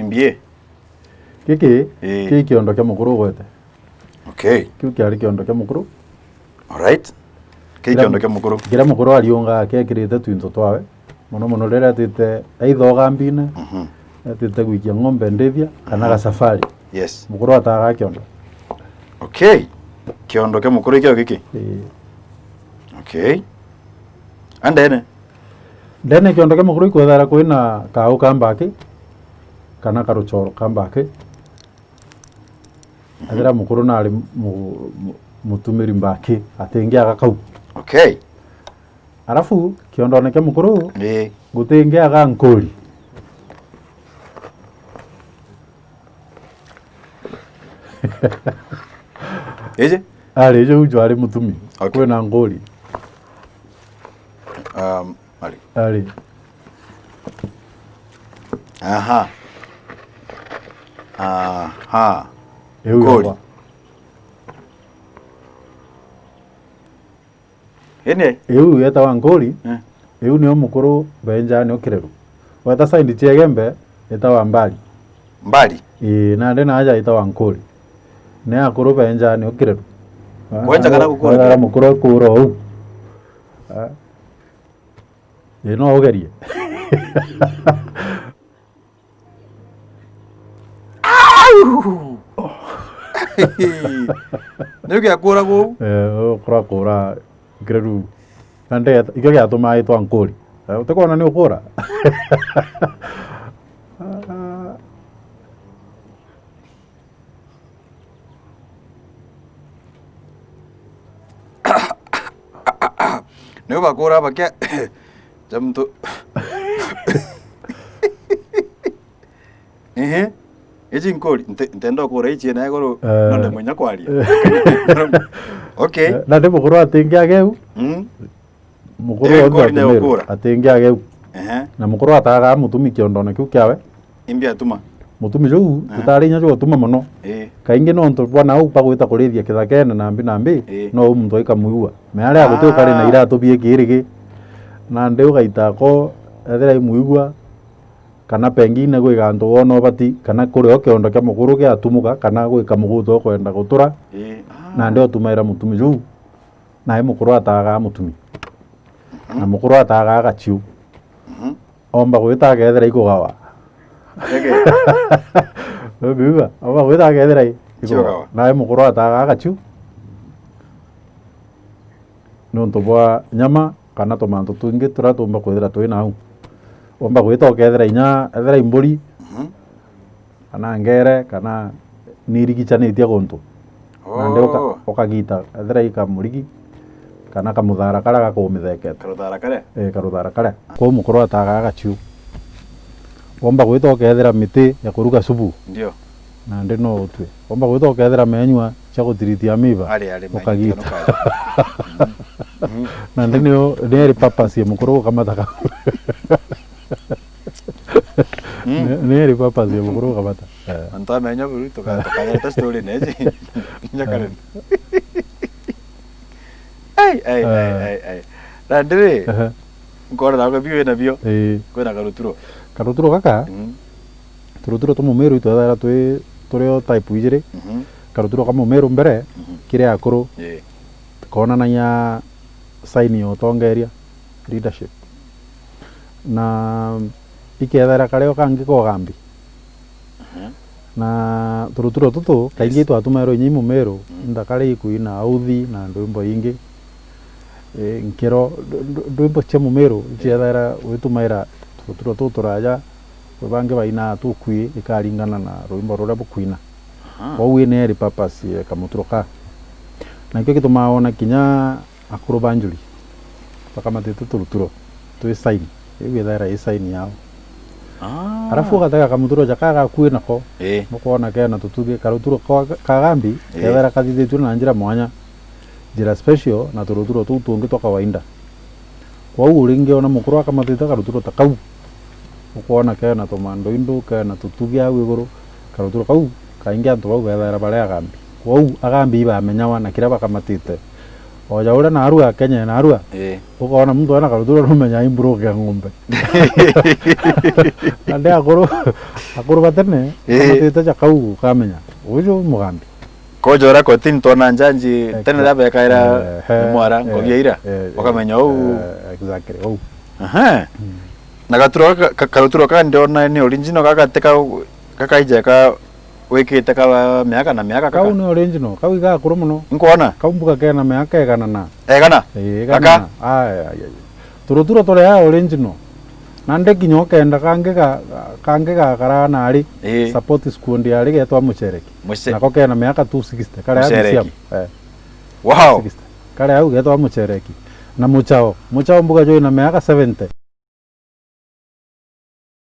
MBA. Kiki kiondo kia mukuru gwete. Okay. Kiki ari kiondo kia mukuru. Alright. Kiki kiondo kia mukuru. Kira mukuru aliunga kekirite twinto twawe. Mono rera atite aithoga mbina. Atite gwikia ng'ombe ndithia kana ga safari. Yes. Mukuru ataga kiondo. Okay. Kiondo kia mukuru ikio kiki. Okay. And then kiondo kia mukuru ikwethara kwina kau kambaki kana karuchoro kambaki. Athira mukuru na ari mutumiri mbaki atengia gakau. Okay. Arafu kiondo kia mukuru gutengia ga nkoli. Eje? Eje ujo ari mutumi. Kwina ngoli. Ali. Aha. Ngoli. Ene? Yeta wa ngoli. Ni omukuru benja ni okireru. Wata saindi chegembe eta wa mbali. Mbali? Na ndena aja eta wa ngoli. Ne akuru benja ni okireru. Kwenja kana gukuru. Kana mukuru kuro. No ogerie. Ndio akura go? Kura greru. Nande ikyo ya tuma ito ankoli. Utakona ni ukura. Ndio bakura bakia jamto. Eji nkoli ntendo kura ichi na goro nonde munya kwalia. Okay. Na demo kura atengia geu. Mukuru atengia geu. Na mukuru ataga mutumi kiondo na kiu kiawe. Imbia tuma. Mutumi ju tutari nya jo tuma muno. Kaingi no nto bwana au pagwita kurithia kithakene nambi no muntu ikamuua. Me aria gutu kare na ira tubie kirigi. Na ndeu gaita ko ethera imuigua kana pengine gwiga ntu wono bati kana kuri okiondo kia mukuru kia atumuka kana gwika muguto kwenda gutura na ndio tumaira mutumi ju na mukuru ataga mutumi na mukuru ataga agachiu omba gwita gethera ikugawa biba omba gwita gethera ikugawa na mukuru ataga agachiu no ntobwa nyama kana tomanto twingi turatumba kwethera twina au omba gwita okethera inya ethera imburi kana ngere kana nirigicanitie guntu na ndio okagita ethera ikamurigi kana kamuthara kara gakumithekete karuthara kare ko mukuru ataga agachiu omba gwita okethera miti ya kuruga subu ndio na ndi no utwe omba gwita okethera menywa cha gutiritia miba okagita na ndi no neri purpose ya mukuru kamataka neri purpose ya mukuru kamata anta menya buru to ka story neje nyakaren ai randire ngora na biwe na bio kwena karuturo kaka turuturo to mumeru to dara to type ijire karuturo kama mumeru mbere kire akuru kona nanya sign yo tongeria leadership na ikethera kareo kangi ko gambi na turuturo tutu kaingi twatumero nyimu mero ndakare ikuina authi na ndumbo ingi nkero ndumbo che mumero ikethera witumaira turuturo tuturaja bange baina tukui ikaringana na rwimbo rura bukuina wowe ne ri purpose kamuturoka na kyo kitumaona kinya akuru banjuri pakamate turuturo tu sign igethera sign yao arafu gataka kamuturo jakaga kuina ko mukona kena tutuge karuturo kagambi kethera kathithitu na njira mwanya njira special na turuturo tungi twa kawaida kwa uringe ona mukuru akamatita karuturo takau mukona kena tomando indu kena tutuge au iguru karuturo kau kaingia antu bau gethera bare agambi kwa agambi ba menyawa na kira bakamatite oja ura narua Kenya narua ukaona mtu ana karutura rumenya imburu ya ng'ombe ande akuru batene amatete cha kau kamenya ujo mugambi kojora kotin tona njanji tena dabe kaira mwara ngogiira wakamenya exactly aha nagaturo ka ndiona ni original kakaije ka wikite ka miaka na miaka kau ni original kau iga akuru muno nkuona kau mbuga kena miaka egana kaka turuturo tore ya original nande kinyo kenda kange ga karana ari support squad yari getwa muchereki nako kena miaka 260 kare ya bisiam wow 60 kare ya getwa muchereki na muchao mbuga jo ina miaka 70